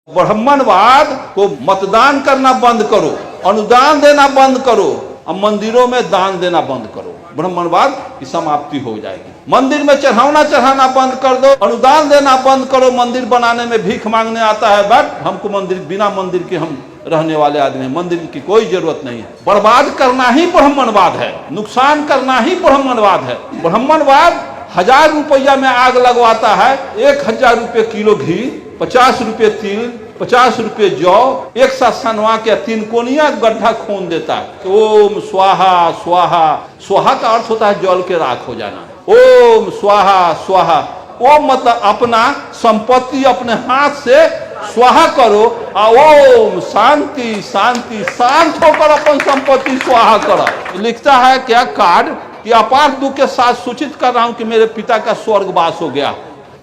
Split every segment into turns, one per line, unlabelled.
ब्राह्मणवाद को मतदान करना बंद करो, अनुदान देना बंद करो और मंदिरों में दान देना बंद करो। ब्राह्मणवाद की समाप्ति हो जाएगी। मंदिर में चढ़ाना बंद कर दो, अनुदान देना बंद करो। मंदिर बनाने में भीख मांगने आता है, बट हमको मंदिर, बिना मंदिर के हम रहने वाले आदमी हैं, मंदिर की कोई जरूरत नहीं है। बर्बाद करना ही ब्राह्मणवाद है, नुकसान करना ही ब्राह्मणवाद है। ब्राह्मणवाद 1000 रुपया में आग लगवाता है, 1000 रुपये किलो घी, 50 रुपये तिल, 50 रुपये जौ एक साथ सनवा के 3 कोनिया गड्ढा खोन देता है। ओम स्वाहा स्वाहा, स्वाहा का अर्थ होता है जल के राख हो जाना। ओम स्वाहा स्वाहा, ओम मतलब अपना संपत्ति अपने हाथ से स्वाहा करो, और ओम शांति शांति, शांत होकर अपन संपत्ति स्वाहा करो। लिखता है क्या कार्ड कि अपार दुख के साथ सूचित कर रहा हूं कि मेरे पिता का स्वर्गवास हो गया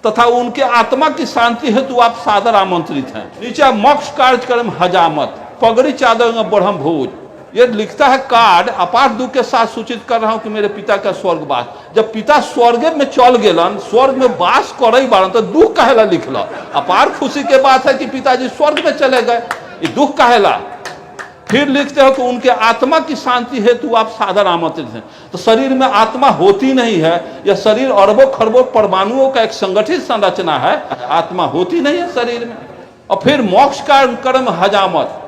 तथा उनके आत्मा की शांति हेतु आप सादर आमंत्रित हैं। नीचे मोक्ष कार्यक्रम हजामत, पगड़ी चादर में ब्रह्म भोज। ये लिखता है कार्ड, अपार दुख के साथ सूचित कर रहा हूं कि मेरे पिता का स्वर्गवास। जब पिता स्वर्ग में चल गेलन, स्वर्ग में वास कर बारन, तो दुख कहेला लिखल। अपार खुशी के बात है कि पिताजी स्वर्ग में चले गए, ये दुख कहेला। फिर लिखते हो कि उनके आत्मा की शांति हेतु आप सादर आमंत्रित हैं। तो शरीर में आत्मा होती नहीं है, यह शरीर अरबों खरबों परमाणुओं का एक संगठित संरचना है, आत्मा होती नहीं है शरीर में। और फिर मोक्ष का कर्म हजामत,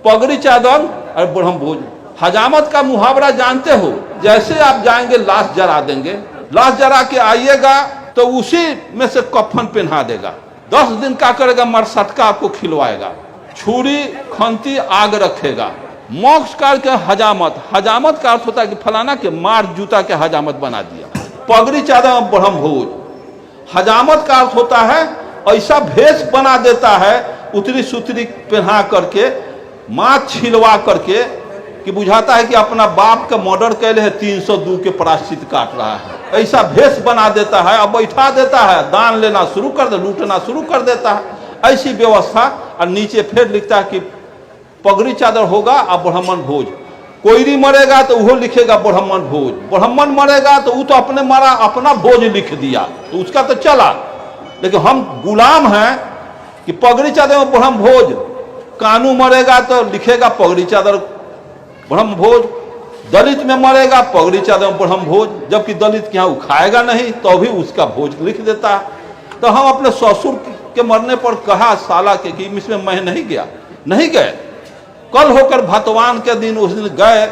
पगड़ी चादर और ब्रह्म भोज। हजामत का मुहावरा जानते हो, जैसे आप जाएंगे लाश जला देंगे, लाश जला के आइएगा तो उसी में से कफन पहना देगा। 10 दिन का करेगा, मरसटका आपको खिलवाएगा, छुरी खंती आग रखेगा। मोक्ष काल के हजामत, हजामत का अर्थ होता है कि फलाना के मार जूता के हजामत बना दिया। पगड़ी चादर ब्रह्म भोज, हजामत का अर्थ होता है ऐसा भेष बना देता है, उतरी सुतरी पहना करके, माथ छिलवा करके, कि बुझाता है कि अपना बाप का मर्डर कैले है, 302 के प्रायश्चित काट रहा है। ऐसा भेष बना देता है और बैठा देता है, दान लेना शुरू कर दे, लूटना शुरू कर देता है, ऐसी व्यवस्था। और नीचे फिर लिखता है कि पगड़ी चादर होगा और ब्राह्मण भोज। कोई मरेगा तो वो लिखेगा ब्राह्मण भोज, ब्राह्मण मरेगा तो वो तो अपने मरा, अपना भोज लिख दिया, तो उसका तो चला। लेकिन हम गुलाम हैं कि पगड़ी चादर में ब्रह्म भोज, कानू मरेगा तो लिखेगा पगड़ी चादर ब्रह्म भोज, दलित में मरेगा पगड़ी चादर में ब्रह्म भोज, जबकि दलित के यहाँ वो खाएगा नहीं तो भी उसका भोज लिख देता है। तो हम अपने ससुर के मरने पर कहा साला के कि इसमें मैं नहीं गया, नहीं गए। कल होकर भतवान के दिन उस दिन गए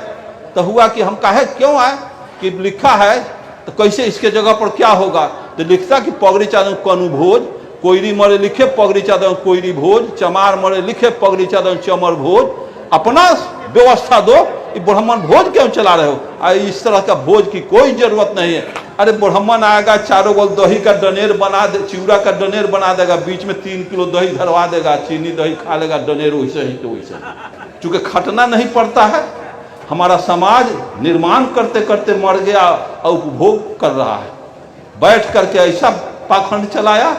तो हुआ कि हम कहे क्यों आए, कि लिखा है तो कैसे इसके जगह पर क्या होगा, तो लिखता कि पगड़ी चादर कनु भोज, कोयरी मरे लिखे पगड़ी चादर कोयरी भोज, चमार मरे लिखे पगड़ी चादर चमर भोज। अपना व्यवस्था दो, ब्राह्मण भोज क्यों चला रहे हो? इस तरह का भोज की कोई जरूरत नहीं है। अरे ब्राह्मण आएगा, चारों गोल दही का डनेर बना दे, चिवड़ा का डनेर बना देगा, बीच में 3 किलो दही धरवा देगा, चीनी दही खा लेगा, डनेर वैसे ही तो वैसे। चूंकि खटना नहीं पड़ता है, हमारा समाज निर्माण करते करते मर गया और उपभोग कर रहा है। बैठ करके ऐसा पाखंड चलाया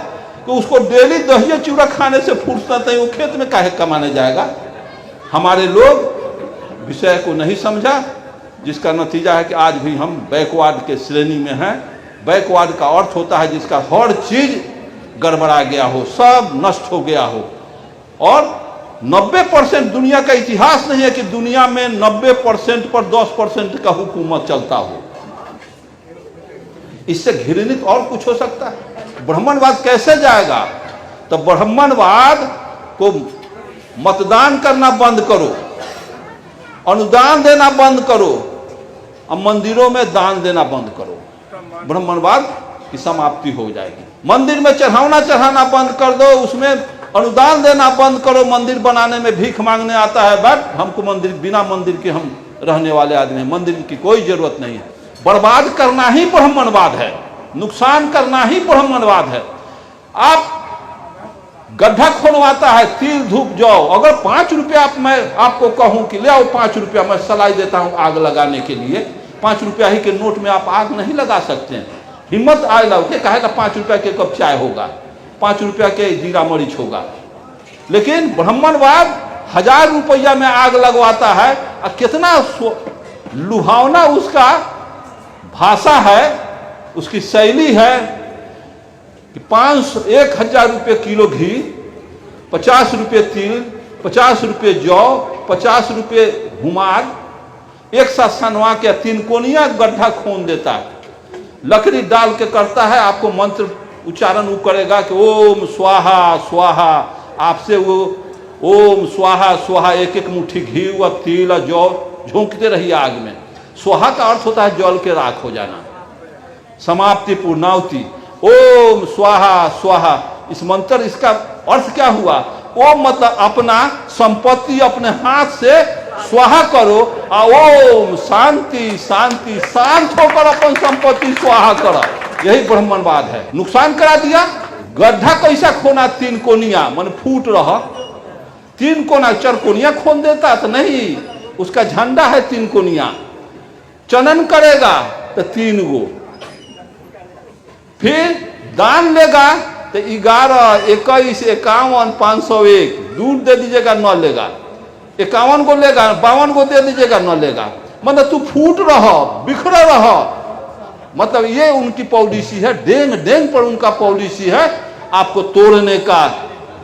कि उसको डेली दही चिवड़ा खाने से फुर्सत नहीं, वो खेत में काहे कमाने जाएगा। हमारे लोग विषय को नहीं समझा, जिसका नतीजा है कि आज भी हम बैकवर्ड के श्रेणी में हैं। बैकवर्ड का अर्थ होता है जिसका हर चीज गड़बड़ा गया हो, सब नष्ट हो गया हो। और 90% दुनिया का इतिहास नहीं है कि दुनिया में 90% पर 10% का हुकूमत चलता हो। इससे घृणित और कुछ हो सकता है? ब्राह्मणवाद कैसे जाएगा? तो ब्राह्मणवाद को मतदान करना बंद करो, अनुदान देना बंद करो और मंदिरों में दान देना बंद करो। ब्राह्मणवाद की समाप्ति हो जाएगी। मंदिर में चढ़ाना बंद कर दो, उसमें अनुदान देना बंद करो। मंदिर बनाने में भीख मांगने आता है, बट हमको मंदिर, बिना मंदिर के हम रहने वाले आदमी हैं, मंदिर की कोई जरूरत नहीं है। बर्बाद करना ही ब्राह्मणवाद है, नुकसान करना ही ब्राह्मणवाद है। आप गड्ढा खोलवाता है, तिल धूप जाओ, अगर 5 रुपया मैं आपको कहूं कि ले आओ 5 रुपया, मैं सलाई देता हूं आग लगाने के लिए, 5 रुपया ही के नोट में आप आग नहीं लगा सकते हैं। हिम्मत आए लो के कहेगा 5 रुपया के कप चाय होगा, 5 रुपया के जीरा मरीच होगा। लेकिन ब्राह्मणवाद 1000 रुपया में आग लगवाता है, और कितना लुभावना उसका भाषा है, उसकी शैली है कि 1000 रुपये किलो घी, 50 रुपये तिल, 50 रुपये जौ, 50 रुपये हुमाग एक साथ सनवा के 3 कोनिया गड्ढा खोन देता है, लकड़ी डाल के करता है। आपको मंत्र उच्चारण वो करेगा कि ओम स्वाहा स्वाहा, आपसे वो ओम स्वाहा स्वाहा एक एक मुट्ठी घी व तिल और जौ झोंकते रहिए आग में। स्वाहा का अर्थ होता है जल के राख हो जाना, समाप्ति पूर्णावती। ओम स्वाहा स्वाहा, इस मंत्र इसका अर्थ क्या हुआ? ओम मतलब अपना संपत्ति अपने हाथ से स्वाहा करो, और ओम शांति शांति, शांत होकर अपन संपत्ति स्वाहा करो। यही ब्राह्मणवाद है। नुकसान करा दिया, गड्ढा कैसा खोना 3 कोनिया, मन फूट रहा 3 कोना, 4 कोनिया खोन देता तो नहीं, उसका झंडा है 3 कोनिया। चनन करेगा तो 3 गो, फिर दान लेगा तो 11, 21, 51, 501 दूध दे दीजिएगा, न लेगा। 51 को लेगा, 52 को दे दीजिएगा, न लेगा। मतलब तू फूट रहा, बिखरा रहा, मतलब ये उनकी पॉलिसी है। डेंग डेंग पर उनका पॉलिसी है, आपको तोड़ने का,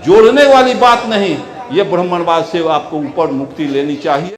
जोड़ने वाली बात नहीं। ये ब्राह्मणवाद से आपको ऊपर मुक्ति लेनी चाहिए।